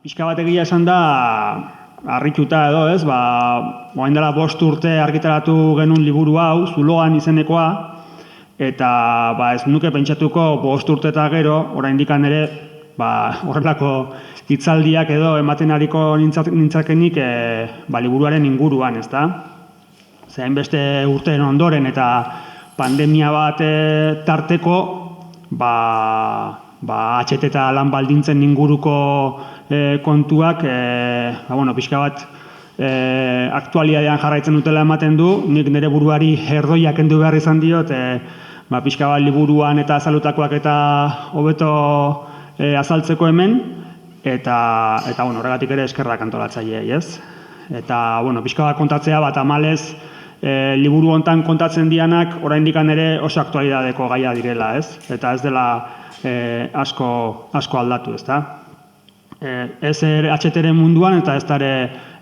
pixka bat egia esan da, harrituta edo ez, orain dela 5 urte argitaratu genuen liburu hau, Zuloan izenekoa, eta ez nuke pentsatuko 5 urte eta gero, oraindik ere, horrelako hitzaldiak edo ematen ariko nintzakenik liburuaren inguruan, ezta? Zein beste urteen ondoren eta pandemia bat tarteko, HT eta lan baldintzen inguruko kontuak, pixka bat aktualidadean jarraitzen dutela ematen du, nik nire buruari herdoiak kendu behar izan diot, pixka bat liburuan eta azalutakoak eta hobeto azaltzeko hemen, eta horregatik ere eskerrak antolatzaileei, ez? Eta, pixka bat kontatzea, tamalez, liburu hontan kontatzen dianak, oraindik ere oso aktualidadeko gaia direla, ez? Eta ez dela asko aldatu, ez da? Ez HT-ren munduan eta ez da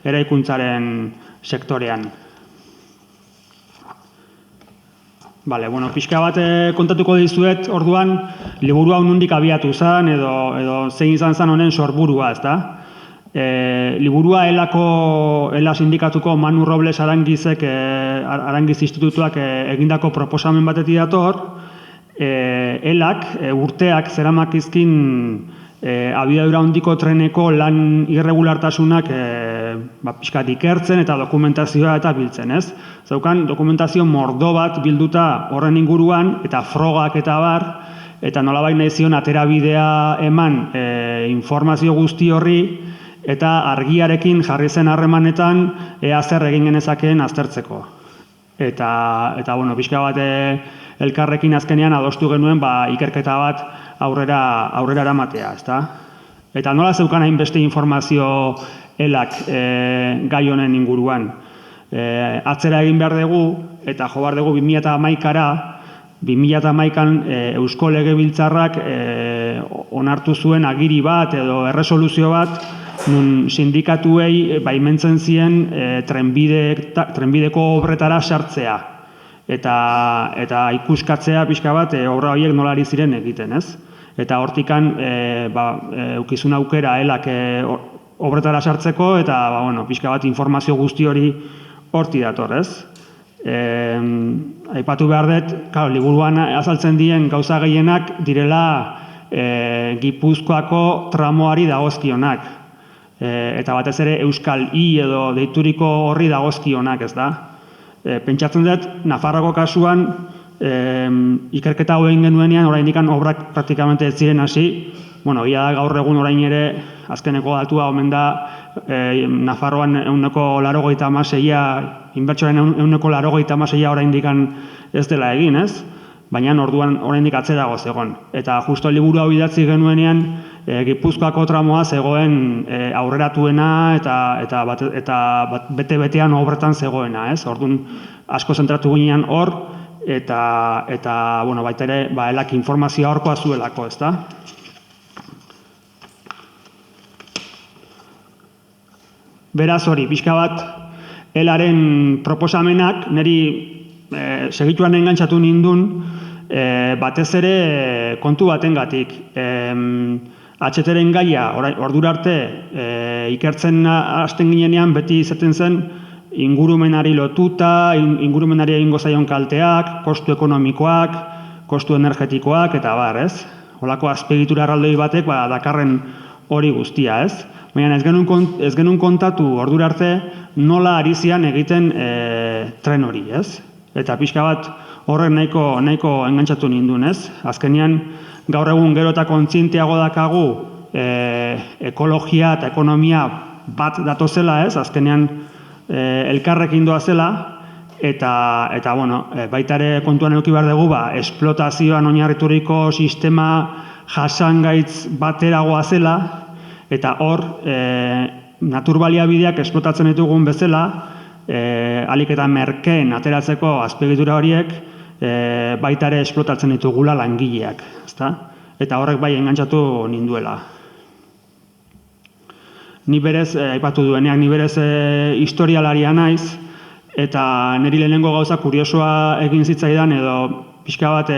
eraikuntzaren sektorean. Pixka bat kontatuko dizuet, orduan, liburu hau nondik abiatu zen, edo zein izan zen honen sorburua, ez da? Liburua ELA sindikatuko Manu Robles Arangiz Institutuak egindako proposamen batetik dator, ELAk urteak zeramakizkin abiadura handiko treneko lan irregulartasunak pixkat ikertzen eta dokumentazioa eta biltzen, ez? Zeukan dokumentazio mordo bat bilduta horren inguruan eta frogak eta bar, eta nolabait nahi zion aterabidea eman informazio guzti horri eta argiarekin jarri zen harremanetan ea zer egin genezakeen aztertzeko. Eta pixka bat elkarrekin azkenean adostu genuen ikerketa bat aurrera eramatea, ezta? Eta nola zeukan hainbeste informazio ELAk gai honen inguruan. Atzera egin behar dugu, eta jo behar dugu 2011-ara, 2011an Eusko Legebiltzarrak onartu zuen agiri bat edo erresoluzio bat, nun sindikatuei baimentzen zien trenbideko obretara sartzea. Eta ikuskatzea pixka bat obra horiek nola ari ziren egiten, ez? Eta hortikan eukizun aukera ELAk obretara sartzeko eta pixka bat informazio guzti hori horti dator, ez? Aipatu behar dut, liburuan azaltzen dien gauza gehienak direla Gipuzkoako tramoari dagozkionak. Eta batez ere Euskal I edo deituriko horri dagozkionak, ez da? Pentsatzen dut, Nafarroako kasuan ikerketa hau egin genuenean, oraindik obrak praktikamente ez ziren hasi. Ia da gaur egun orain ere azkeneko datua omen da Nafarroan 186, inbertsoaren 186 oraindik ez dela egin, ez? Baina orduan oraindik atzerago zegoen. Eta justo liburu hau idatzi genuenean Gipuzkoako tramoa zegoen aurreratuena eta bete-betean obretan zegoena, ez? Orduan asko zentratu ginean hor, eta baita ere ELAk informazioa horkoa zuelako, ez da? Beraz hori, pixka bat ELAren proposamenak, niri segituan engantzatu nindun, batez ere kontu batengatik. HT-ren gaia, ordura arte, ikertzen hasten ginenean beti izaten zen ingurumenari lotuta, ingurumenari egingo zaion kalteak, kostu ekonomikoak, kostu energetikoak, eta bar, ez? Holako azpiegitura erraldoi batek dakarren hori guztia, ez? Baina ez genuen kontatu ordura arte nola ari zian egiten tren hori, ez? Eta pixka bat horrek nahiko engantzatu nindun, ez? Azkenean, gaur egun gero eta kontzienteago dakagu ekologia eta ekonomia bat datozela, ez? Azkenean elkarrekin doazela, eta baita ere kontuan eduki behar dugu, esplotazioan oinarrituriko sistema jasangaitz bateragoa zela, eta hor, naturbaliabideak esplotatzen ditugun bezala, ahalik eta merkeen ateratzeko azpiegitura horiek, baita ere esplotatzen ditugula langileak, ezta? Eta horrek bai engantzatu ninduela. Ni berez, aipatu duenean, ni berez historialaria naiz, eta niri lehenengo gauza kuriosoa egin zitzaidan, edo pixka bat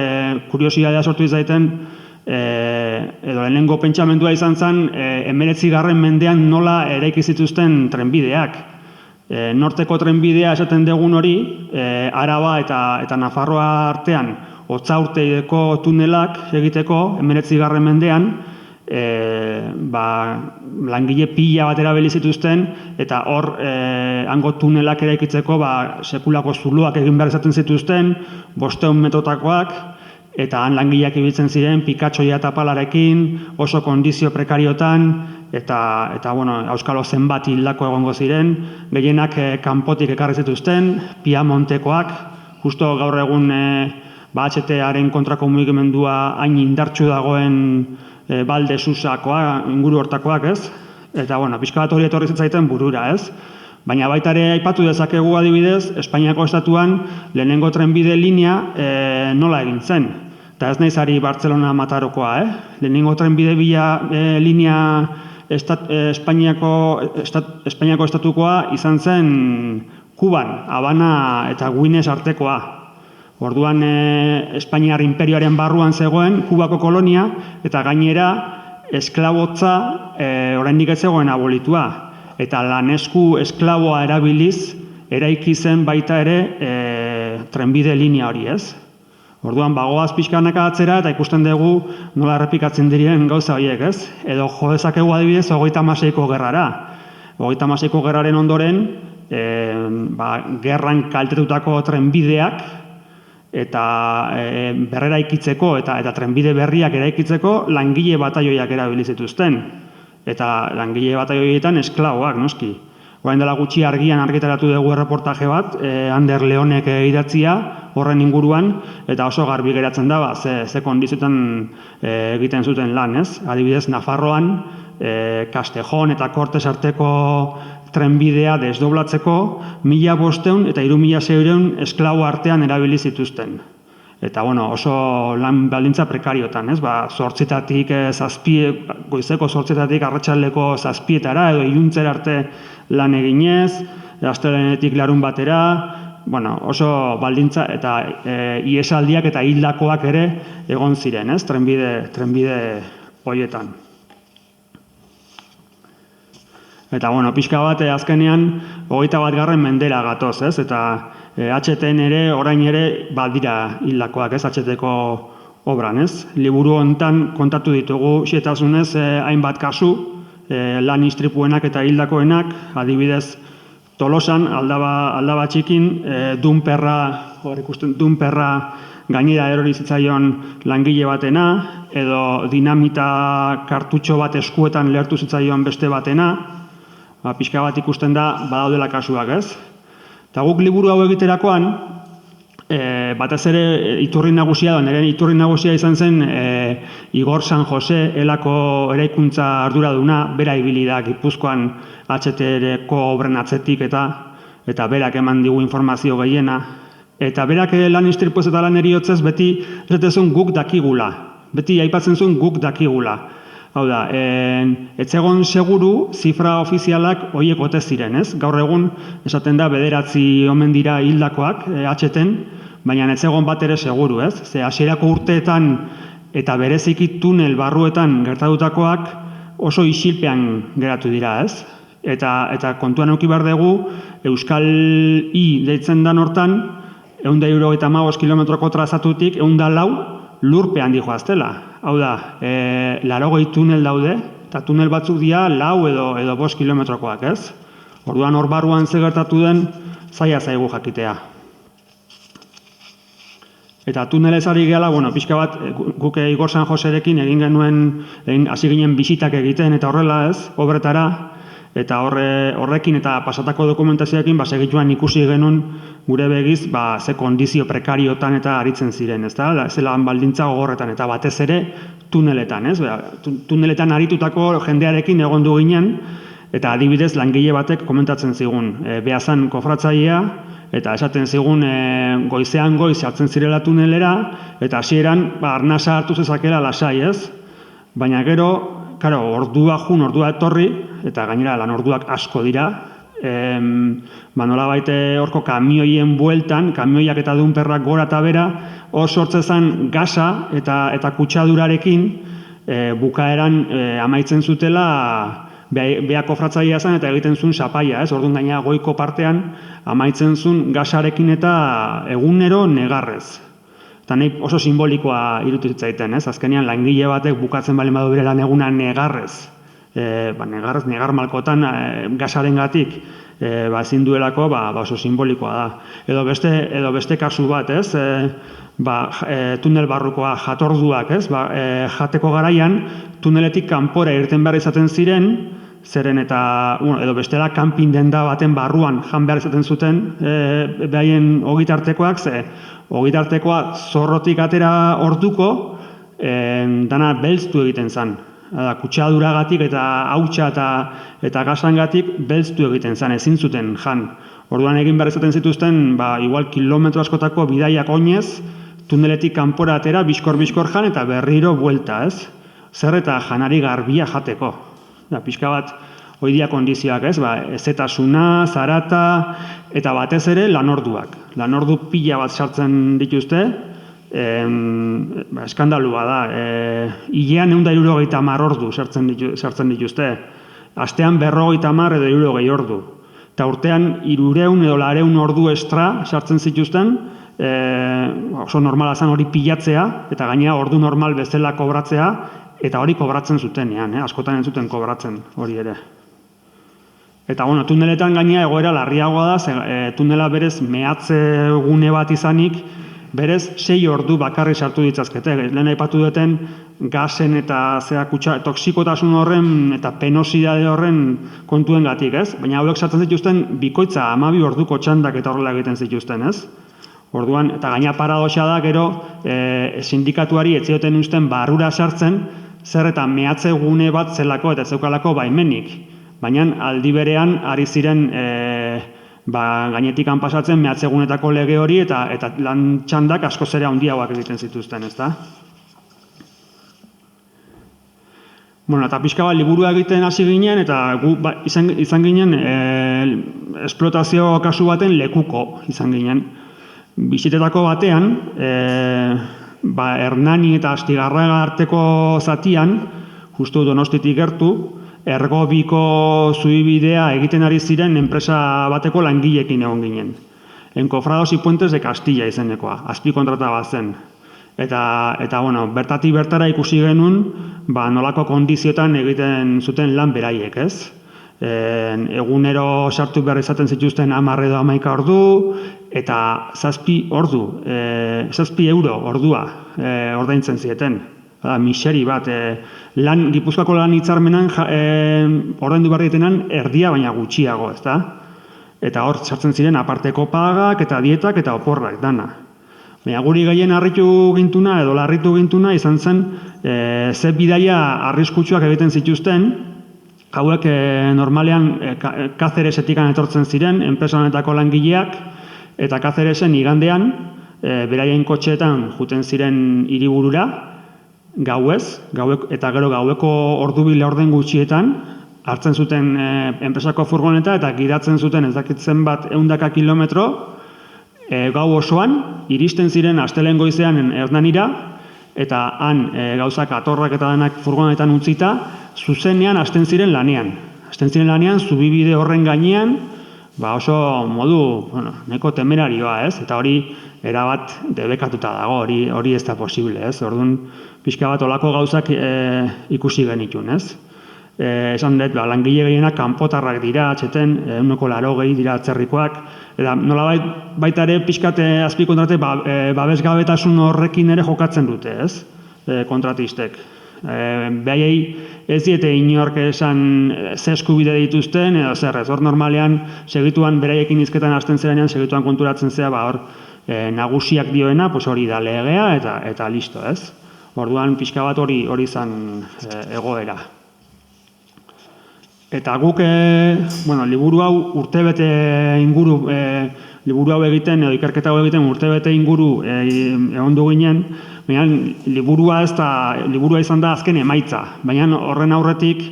kuriosidadea sortu izaiten, edo lehenengo pentsamendua izan zen 19. mendean nola eraiki zituzten trenbideak. Norteko trenbidea esaten dugun hori, Araba eta Nafarroa artean Otsaurteiko tunelak egiteko 19. mendean, langile pila bat erabili zituzten eta hor hango tunelak eraikitzeko sekulako zuloak egin behar izaten zituzten, 500 metrotakoak, eta han langileak ibiltzen ziren pikatxoia eta palarekin, oso kondizio prekariotan, eta auskalo zenbat hildako egongo ziren, gehienak kanpotik ekarri zituzten, Piamontekoak, justo gaur egun HTaren kontrako mugimendua hain indartsu dagoen Balde Susakoa, inguru hortakoak, ez? Eta, pixka bat hori etorri zitzaiten burura, ez? Baina baita ere aipatu dezakegu adibidez, Espainiako estatuan lehenengo trenbide linea nola egin zen. Eta ez naiz ari Bartzelona-Matarokoa, Lehenengo trenbide linea Espainiako estatukoa izan zen Kuban, Habana eta Guines artekoa. Orduan Espainiar imperioaren barruan zegoen Kubako kolonia eta gainera esklabotza oraindik ez zegoen abolitua. Eta lanesku esklaboa erabiliz eraiki zen baita ere trenbide linea hori, ez? Orduan bagoaz pixkanaka atzera eta ikusten dugu nola errepikatzen diren gauza horiek, ez? Edo jo dezakegu adibidez 36ko gerrara. 36ko gerraren ondoren gerran kaltetutako trenbideak eta berreraikitzeko eta trenbide berriak eraikitzeko langile bataioiak erabili zituzten. Eta langile bataioietan esklaboak, noski. Orain dela gutxi argian argitaratu dugu erreportaje bat, Ander Leonek idatzia horren inguruan, eta oso garbi geratzen da, ze kondizioetan egiten zuten lan, ez? Adibidez, Nafarroan, Castejon eta Cortes arteko trenbidea desdoblatzeko 1.500 eta 3.600 esklabo artean erabili zituzten. Eta, oso lan baldintza prekariotan, ez? Goizeko 8 arratsaldeko 7 edo iluntzera arte lan eginez, astelehenetik larun batera, oso baldintza eta ihesaldiak eta hildakoak ere egon ziren, ez? Trenbide horietan. Eta, pixka bat azkenean 21. mendera gatoz, ez? Eta HTN ere, orain ere, badira hildakoak, ez? HTko obran, ez? Liburu honetan kontatu ditugu xetasunez hainbat kasu, lan istripuenak eta hildakoenak, adibidez Tolosan, aldaba txikin, Dunperra gainera erori zitzaion langile batena, edo dinamita kartutxo bat eskuetan lehertu zitzaion beste batena, pixka bat ikusten da badaudela kasuak, ez? Eta guk liburu hau egiterakoan, batez ere iturri nagusia da, nire iturri nagusia izan zen Igor San Jose elako eraikuntza arduraduna, bera ibili da Gipuzkoan HTRko obren atzetik eta berak eman digu informazio gehiena. Eta berak lan istripuez eta lan eriotzez beti esaten guk dakigula. Beti aipatzen zuen guk dakigula. Hau da, etzegon seguru zifra ofizialak horiek ote ziren, ez? Gaur egun esaten da 9 omen dira hildakoak HTen, baina etzegon bat ere seguru, ez? Ze hasierako urteetan eta bereziki tunel barruetan gertatutakoak oso isilpean geratu dira, ez? Eta kontuan eduki behar dugu, Euskal I deitzen dan hortan, 175 kilometroko trazatutik 104 lurpean dijoaztela. Hau da, 80 tunel daude, eta tunel batzuk dira 4 edo 5 kilometrokoak, ez? Orduan hor barruan ze gertatu den, zaila zaigu jakitea. Eta tunelez ari gehala, pixka bat, guk Igor San Joserekin egin genuen, hasi ginen bisitak egiten, eta horrela, ez, obretara, eta horrekin eta pasatako dokumentazioekin segituan ikusi genuen gure begiz ze kondizio prekariotan eta aritzen ziren, ez da? Zelan baldintza gogorretan eta batez ere tuneletan, ez? Tuneletan aritutako jendearekin egon du ginen, eta adibidez langile batek komentatzen zigun, Beazan kofratzailea, eta esaten zigun goizean goiz hartzen zirela tunelera, eta hasieran arnasa hartu zezakela lasai, ez? Baina gero, ordua jun, ordua etorri, eta gainera lan orduak asko dira, nolabait horko kamioien bueltan, kamioiak eta dunperrak gora eta bera, hor sortzezan gasa eta kutsadurarekin bukaeran amaitzen zutela beha kofratzailea zen eta egiten zuen sapaia, orduan gaina goiko partean amaitzen zuen gasarekin eta egunero negarrez. Eta nahi oso simbolikoa irutu zitzaiten, azkenean langile batek bukatzen balen badu bere lan eguna negarrez. Negar malkotan gasaren gatik ezin duelako oso simbolikoa da. Edo beste kasu bat, tunel barrukoa jatorduak, jateko garaian tuneletik kanpora irten behar izaten ziren, zeren eta, edo bestela kanpin denda baten barruan jan behar izaten zuten behaien ogitartekoak, ogitartekoa zorrotik atera orduko, dana belztu egiten zen. Kutsaduragatik eta hautsa eta gasangatik belztu egiten zen, ezin zuten jan. Orduan egin behar izaten zituzten, igual kilometro askotako bidaiak oinez, tuneletik kanpora atera, biskor jan eta berriro buelta, ez? Zer eta janari garbia jateko. Pixka bat, hoidia kondizioak, ezetasuna, zarata, eta batez ere lanorduak. Lanordu pila bat sartzen dituzte, eskandalua da. Hilean 160 ordu sartzen dituzte. Astean 50 edo 60 ordu. Eta urtean 300 edo 400 ordu estra sartzen zituzten, oso normala zen hori pilatzea, eta gainera ordu normal bezala kobratzea, eta hori kobratzen zutenean, askotan ez zuten kobratzen hori ere. Eta tuneletan gainera egoera larriagoa da, tunela berez mehatze gune bat izanik, berez 6 ordu bakarri sartu ditzazkete. Lehen aipatu duten gasen eta toksikotasun horren eta penosidade horren kontuen gatik, ez? Baina hauek sartzen zituzten bikoitza 12 orduko txandak eta horrela egiten zituzten, ez? Orduan, eta gaina paradoxa da, gero sindikatuari ez zioten usten barrura sartzen, zer eta mehatze gune bat zelako eta zeukalako baimenik. Baina aldi berean ari ziren gainetik pasatzen mehatzegunetako lege hori eta lan txandak asko zere handiagoak egiten zituzten, ez da? Eta pixka bat liburua egiten hasi ginen eta gu izan ginen esplotazio kasu baten lekuko izan ginen. Bizitetako batean, Hernani eta Astigarraga arteko zatian, justu Donostitik gertu, Ergobiko zuibidea egiten ari ziren enpresa bateko langilekin egon ginen. Encofrados y Puentes de Castilla izenekoa, azpikontrata bat zen. Eta bertatik bertara ikusi genuen, nolako kondiziotan egiten zuten lan beraiek, ez? Egunero sartu behar izaten zituzten 10 edo 11 ordu, eta 7 euro ordua ordaintzen zieten. Miseri bat, Gipuzkoako lan hitzarmenan ordaindu behar ditenan erdia baina gutxiago, ez da? Eta hor sartzen ziren aparteko pagak eta dietak eta oporrak dana. Baina guri gehien harritu gintuna edo larritu gintuna izan zen ze bidaia arriskutsuak egiten zituzten, hauek normalean Kazeresetik etortzen ziren, enpresa honetako langileak, eta Kazeresen igandean, beraien kotxeetan juten ziren hiriburura, gauez, eta gero gaueko ordubi laurden gutxietan, hartzen zuten enpresako furgoneta eta gidatzen zuten ez dakitzen bat 100 kilometro, gau osoan, iristen ziren astelehen goizean Hernanira, eta han gauzak atorrak eta denak furgonetan utzita, zuzenean hasten ziren lanean. Hasten ziren lanean, zubibide horren gainean, oso modu, neko temerarioa, ez? Eta hori erabat debekatuta dago, hori ez da posible, ez? Orduan, pixka bat olako gauzak ikusi genitun, ez? Esan dut, langile gehienak kanpotarrak dira, atxeten, 180 dira atzerrikoak, eta nola baita ere pixkat azpikontrate babesgabetasun horrekin ere jokatzen dute, ez? Kontratistek. Behaiei ez diete inork esan ze eskubide dituzten, edo zer ez, hor normalean segituan beraiekin hizketan hasten zerenean segituan konturatzen zea, hor nagusiak dioena, hori da legea eta listo, ez? Orduan pixka bat hori izan egoera. Eta guk, liburu hau urtebete inguru, liburu hau egiten, edo ikerketa hau egiten urtebete inguru egon du ginen, baina liburua izan da azken emaitza, baina horren aurretik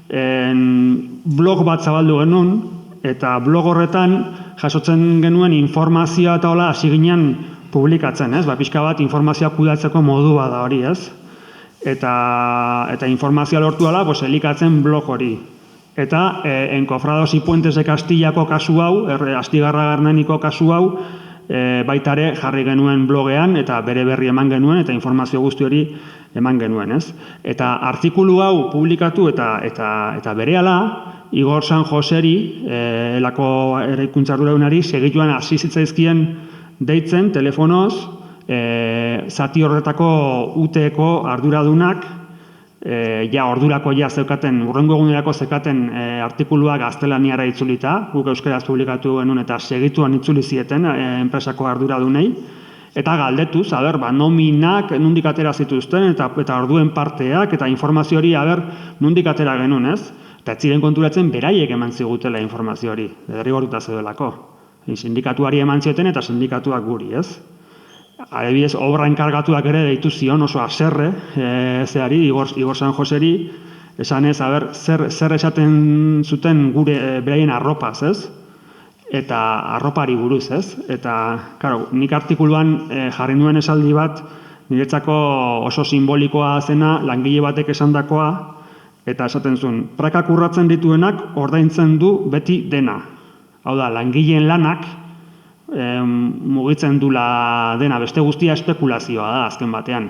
blog bat zabaldu genuen, eta blog horretan jasotzen genuen informazioa eta hola hasi ginen publikatzen, ez? Pixka bat informazioa kudeatzeko modua da hori, ez? Eta informazioa lortu dela, elikatzen blog hori. Eta Encofrados y Puentes de Castillako kasu hau, Astigarraga Hernaniko kasu hau, baitare jarri genuen blogean, eta bere berri eman genuen, eta informazio guzti hori eman genuen, ez? Eta artikulu hau publikatu eta berehala, Igor San Joseri, elako eraikuntza arduradunari, segituan hasi zitzaizkien deitzen, telefonoz, zati horretako UTeko arduradunak, ordurako zeukaten, urrengo egunerako zeukaten artikulua gaztelaniara itzulita, guk euskaraz publikatu genuen eta segituan itzuli zieten enpresako arduradunei, eta galdetuz, nominak nondik atera zituzten, eta orduen parteak, eta informazio hori, nondik atera genuen, ez? Eta ez ziren konturatzen beraiek eman zigutela informazio hori, derrigortuta zeudelako. Sindikatuari eman zioten eta sindikatuak guri, ez? Adibidez, obra enkargatuak ere deitu zion oso haserre, zeari, Igor San Joseri, esanez, zer esaten zuten gure beraien arropaz, ez? Eta arropari buruz, ez? Eta, karo, nik artikuluan jarri nuen esaldi bat, niretzako oso simbolikoa zena, langile batek esandakoa, eta esaten zuen, prakak urratzen dituenak ordaintzen du beti dena. Hau da, langileen lanak mugitzen dula dena, beste guztia espekulazioa da azken batean.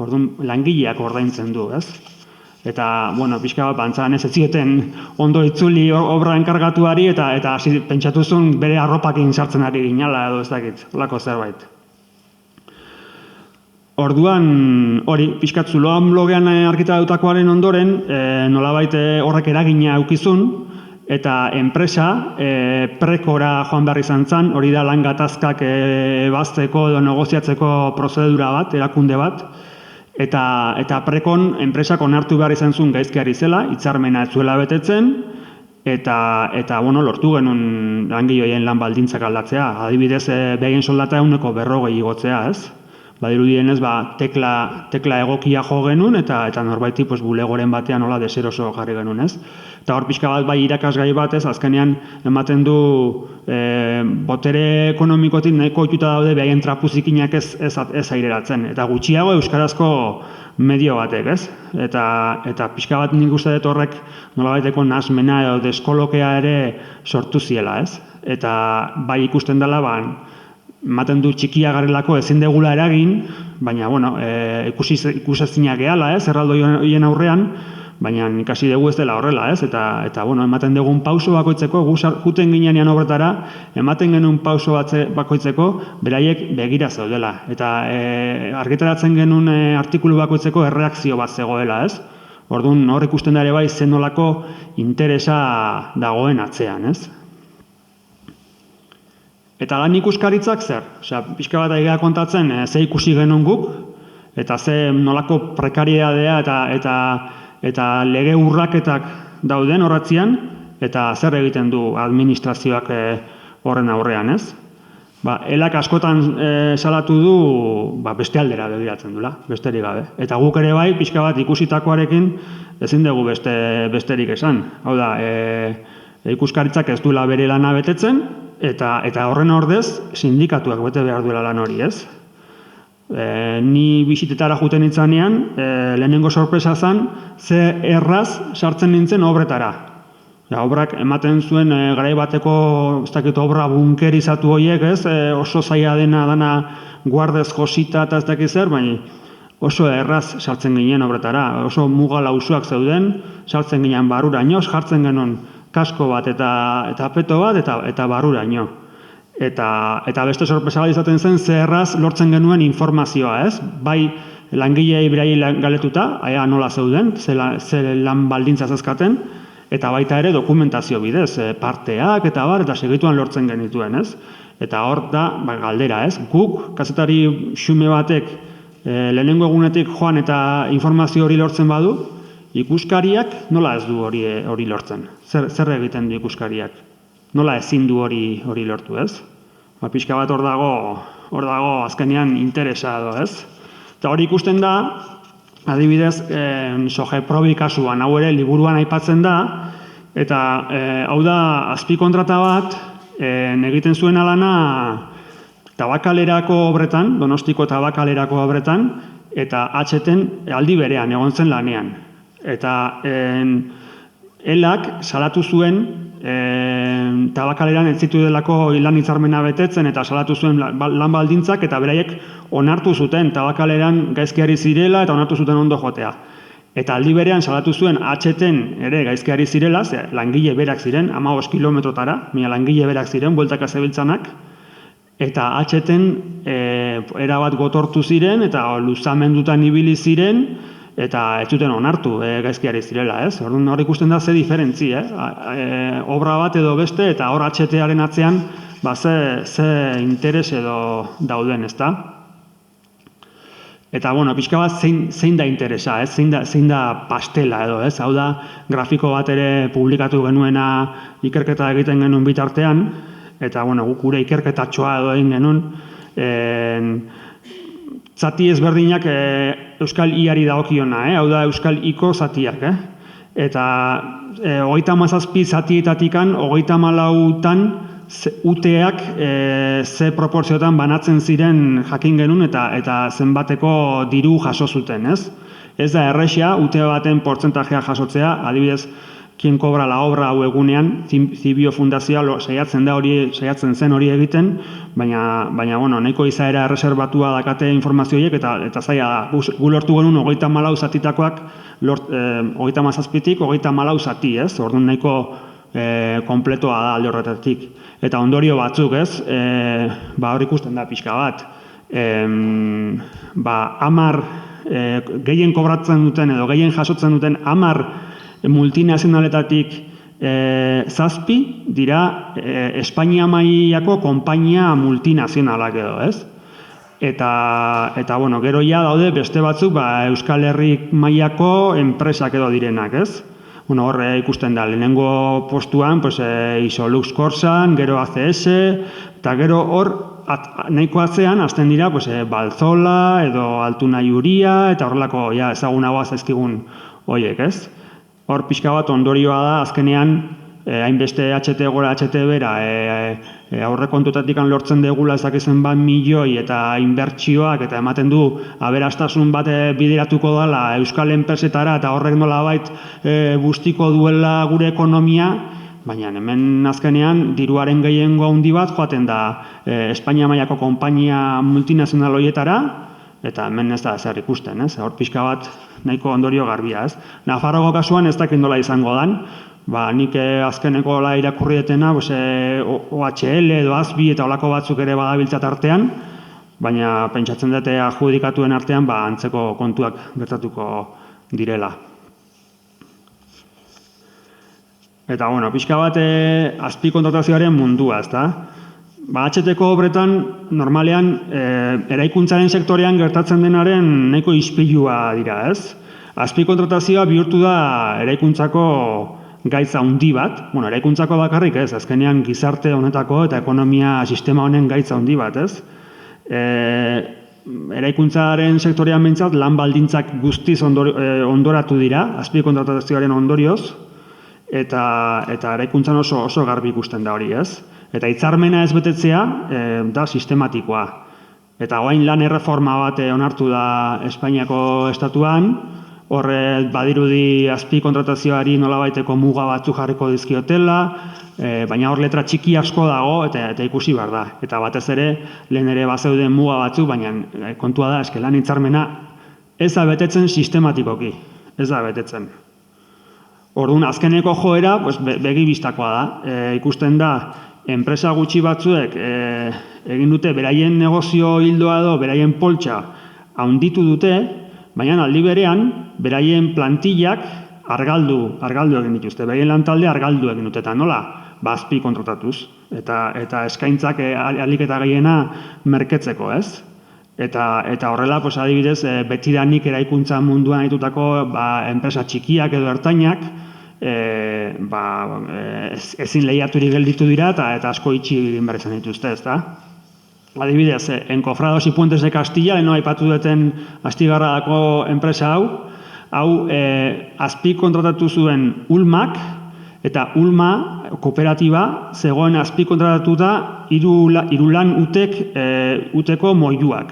Orduan, langileak ordaintzen du, ez? Eta, pixka bat, bantzan ez zieten ondo itzuli obra enkargatuari eta pentsatu zuen bere arropakin sartzen ari ginala edo ez dakit, lako zerbait. Orduan, hori, pixkat zuloan blogean argitaratutakoaren ondoren, nolabait horrek eragina aukizun, eta enpresa prekora joan behar izan zen, hori da lan gatazkak bazteko edo negoziatzeko prozedura bat, erakunde bat, eta prekon enpresak onartu behar izan zuen gaizkiari zela, hitzarmena ez zuela betetzen, eta lortu genuen langileen lan baldintzak aldatzea. Adibidez, behien soldata 140 igotzea, ez? Badirudienez, tekla egokia jo genuen, eta norbaiti bulegoren batean nola deseroso jarri genuen, ez? Eta hor pixka bat bai irakasgai bat, ez? Azkenean ematen du botere ekonomikotik nahiko ohituta daude behaien trapuzikinak ez aireratzen. Eta gutxiago euskarazko medio batek, ez? Eta pixka bat nik uste dut horrek nolabaiteko nahasmena edo deskolokea ere sortu ziela, ez? Eta bai ikusten dela, ematen du txikia garelako ezin degula eragin, baina, ikusezinak gehala, ez, erraldo hien aurrean, baina ikasi dugu ez dela horrela, ez, eta ematen dugun pauso bakoitzeko, juten ginean obretara, ematen genuen pauso bakoitzeko, beraiek begira zaudela, eta argitaratzen genuen artikulu bakoitzeko erreakzio bat zegoela, ez, orduan hor ikusten da ere bai zenolako interesa dagoen atzean, ez. Eta lan ikuskaritzak zer? Pixka bat egia kontatzen, ze ikusi genuen guk, eta ze nolako prekariedadea eta lege urraketak dauden horratzian, eta zer egiten du administrazioak horren aurrean, ez? Elak askotan salatu du beste aldera begiratzen dula, besterik gabe. Eta guk ere bai, pixka bat ikusitakoarekin ezin dugu besterik esan. Hau da, ikuskaritzak ez duela bere lana betetzen, eta horren ordez sindikatuak bete behar duela lan hori, ez? Ni bisitetara juten nintzanean, lehenengo sorpresa zen, ze erraz sartzen nintzen obretara. Obrak ematen zuen garai bateko, ez dakit, obra bunkerizatu horiek, ez? Oso zaila dana guardez josita eta ez dakit zer, baina oso erraz sartzen ginen obretara. Oso muga lausuak zeuden, sartzen ginen baruraino, jartzen genuen kasko bat eta peto bat eta baruraino. Eta beste sorpresa bat izaten zen, ze erraz lortzen genuen informazioa, ez? Bai langilei beraiei galetuta, nola zeuden, ze lan baldintza zezkaten, eta baita ere dokumentazio bidez, parteak eta segituan lortzen genituen, ez? Eta hor da, galdera, ez? Guk, kazetari xume batek, lehenengo egunetik joan eta informazio hori lortzen badu, ikuskariak nola ez du hori lortzen? Zer egiten du ikuskariak? Nola ezin du hori lortu, ez? Pixka bat hor dago azkenean interesa edo, ez? Eta hori ikusten da, adibidez, Sogeprobi kasuan, hau ere liburuan aipatzen da, Eta hau da azpikontrata bat, egiten zuen alana Tabakalerako obretan, Donostiko Tabakalerako obretan, eta HTen aldi berean egon zen lanean. Eta elak salatu zuen Tabakaleran ez zituelako lan hitzarmena betetzen eta salatu zuen lan baldintzak eta beraiek onartu zuten Tabakaleran gaizkiari zirela eta onartu zuten ondo jotea. Eta aldi berean salatu zuen HTen ere gaizkiari zirela, langile berak ziren, 15 kilometrotara, langile berak ziren, bueltaka zebiltzanak, eta HTen erabat gotortu ziren eta luzamendutan ibili ziren, eta ez zuten onartu gaizkiari zirela, ez? Orduan hor ikusten da ze diferentzi, obra bat edo beste, eta hor HTaren atzean ze interes edo dauden, ezta? Eta, pixka bat zein da interesa, zein da pastela edo, ez? Hau da, grafiko bat ere publikatu genuena ikerketa egiten genuen bitartean, eta, guk gure ikerketatxoa edo egin genuen, zati ezberdinak Euskal Iari dagokiona, hau da Euskal Iko zatiak. Eta 37 zatietatikan, 34tan UTeak ze proporziotan banatzen ziren jakin genuen eta zenbateko diru jaso zuten, ez? Ez da errexea, UTe baten portzentajea jasotzea, adibidez, Quien cobra la obra hau egunean, Zibio Fundazioa saiatzen zen hori egiten, baina nahiko izaera erreserbatua dakate informazioiek eta zaila da. Gu lortu genuen 34 zatitakoak, 37tik 34 zati, ez? Orduan nahiko kompletoa da alde horretatik. Eta ondorio batzuk, ez? Hor ikusten da pixka bat. 10 gehien kobratzen duten edo gehien jasotzen duten 10 multinazionaletatik 7 dira Espainia mailako konpainia multinazionalak edo, ez? Eta gero ja daude beste batzuk Euskal Herri mailako enpresak edo direnak, ez? Hor ikusten da, lehenengo postuan Isolux Corsan, gero ACS, eta gero hor nahiko atzean hasten dira Balzola edo Altuna Iuria eta horrelako ezagunagoa zaizkigun horiek, ez? Hor pixka bat ondorioa da, azkenean, hainbeste HT gora HT bera, aurrekontutatik lortzen degula ezakezen milioi eta inbertsioak eta ematen du aberastasun bat bideratuko dela Euskal enpresetara eta horrek nolabait bustiko duela gure ekonomia, baina hemen azkenean diruaren gehiengo handi bat joaten da Espainia mailako konpainia multinazional horietara, eta hemen ez da zer ikusten, ez? Hor pixka bat nahiko ondorio garbia, ez? Nafarroko kasuan ez dakit nola izango dan, nik azkeneko irakurri detena OHL edo ASBI eta olako batzuk ere badabiltzat artean, baina pentsatzen dute adjudikatuen artean antzeko kontuak gertatuko direla. Eta, pixka bat azpikontratazioaren mundua, ez da? HTko obretan, normalean, eraikuntzaren sektorean gertatzen denaren nahiko ispilua dira, ez? Azpikontratazioa bihurtu da eraikuntzako gaitza handi bat, eraikuntzako bakarrik, ez? Azkenean gizarte honetako eta ekonomia sistema honen gaitza handi bat, ez? Eraikuntzaren sektorean behintzat lan baldintzak guztiz ondoratu dira, azpikontratazioaren ondorioz, eta eraikuntzan oso garbi ikusten da hori, ez? Eta hitzarmena ez betetzea da sistematikoa. Eta orain lan erreforma bat onartu da Espainiako estatuan, horre badirudi azpikontratazioari nolabaiteko muga batzuk jarriko dizkiotela, baina hor letra txiki asko dago eta ikusi behar da. Eta batez ere, lehen ere bazeuden muga batzuk, baina kontua da, lan hitzarmena ez da betetzen sistematikoki, ez da betetzen. Orduan, azkeneko joera begibistakoa da. Ikusten da, enpresa gutxi batzuek egin dute beraien negozio hildoa edo beraien poltsa handitu dute, baina aldi berean beraien plantillak argaldu egin dituzte, beraien lantalde argaldu egin dute, eta nola? Azpi kontratatuz, eta eskaintzak ahalik eta gehiena merketzeko, ez? Eta horrela, adibidez, betidanik eraikuntza munduan ditutako enpresa txikiak edo ertainak, ezin lehiaturik gelditu dira eta asko itxi egin behar izan dituzte, ez da? Adibidez, Encofrados y Puentes de Castilla, leheno aipatu duten Astigarragako enpresa hau azpi kontratatu zuen Ulmak Eta Ulma, kooperatiba, zegoen azpikontratatuta hiru lan uteko moiluak.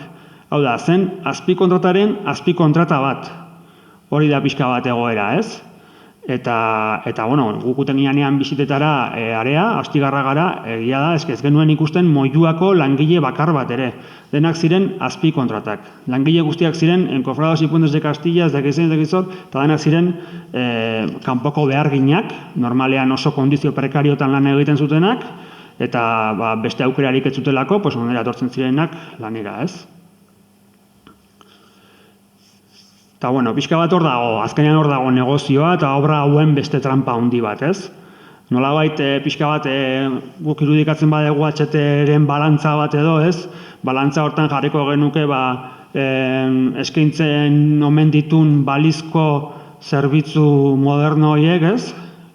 Hau da, zen azpikontrataren azpikontrata bat. Hori da pixka bat egoera, ez? Eta bueno, gukuten ginean bisitetara area, astigarra gara, egia da, ez genuen ikusten moiluako langile bakar bat ere. Denak ziren azpikontratak. Langile guztiak ziren, Encofrados y Puentes de Castilla, ez dakizen, eta denak ziren kanpoko beharginak, normalean oso kondizio prekariotan lan egiten zutenak, eta beste aukerarik ez zutelako, onera etortzen zirenak lanera, ez? Eta, bueno, pixka bat hor dago, azkenean hor dago negozioa eta obra hauen beste trampa handi bat, ez? Nolabait, pixka bat, guk irudikatzen badegu HT-ren balantza bat edo, ez? Balantza hortan jarriko genuke, eskaintzen omen ditun balizko zerbitzu moderno horiek, ez?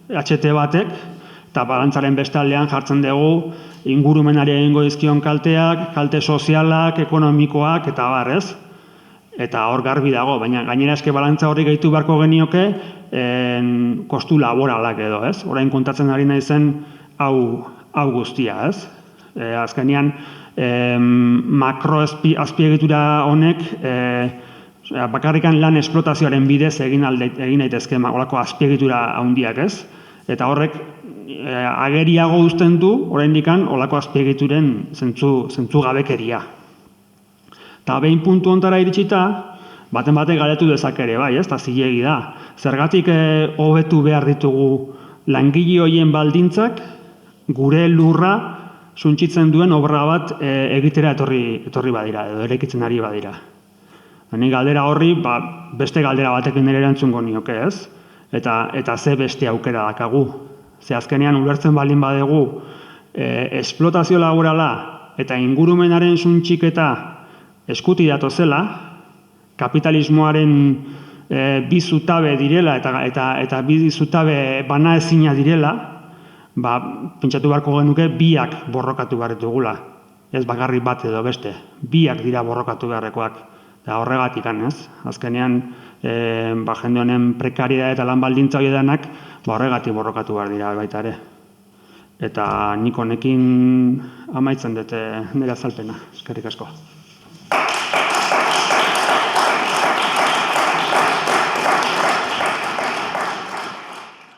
HT batek, eta balantzaren bestaldean jartzen dugu ingurumenari egingo dizkion kalteak, kalte sozialak, ekonomikoak, eta bar, ez? Eta hor garbi dago, baina gainera eske balantza horri gehitu beharko genioke kostu laboralak edo, ez? Orain kontatzen ari naizen hau guztia, ez? Azkenean makroazpiegitura honek bakarrikan lan esplotazioaren bidez egin daitezke olako azpiegitura handiak, ez? Eta horrek ageriago uzten du oraindikan olako azpiegituren zentzu gabekeria. Eta behin puntu ontara iritsita, baten batek galetu dezak ere, bai, ez, eta zilegi da. Zergatik hobetu behar ditugu langile horien baldintzak, gure lurra suntsitzen duen obra bat egitera etorri badira, edo eraikitzen ari badira. Ni galdera horri, beste galdera batekin ere erantzungo nioke, ez? Eta ze beste aukera dakagu. Ze azkenean ulertzen baldin badegu, esplotazio laborala eta ingurumenaren suntsiketa eskuti datozela, kapitalismoaren bi zutabe direla eta bi zutabe banaezina direla, pentsatu beharko genuke biak borrokatu behar ditugula. Ez bakarrik bat edo beste, biak dira borrokatu beharrekoak. Eta horregatik, ez? Azkenean, jende honen prekaria eta lan baldintza hori denak, horregatik borrokatu behar dira baita ere. Eta nik honekin amaitzen dute nire azalpena. Eskerrik asko.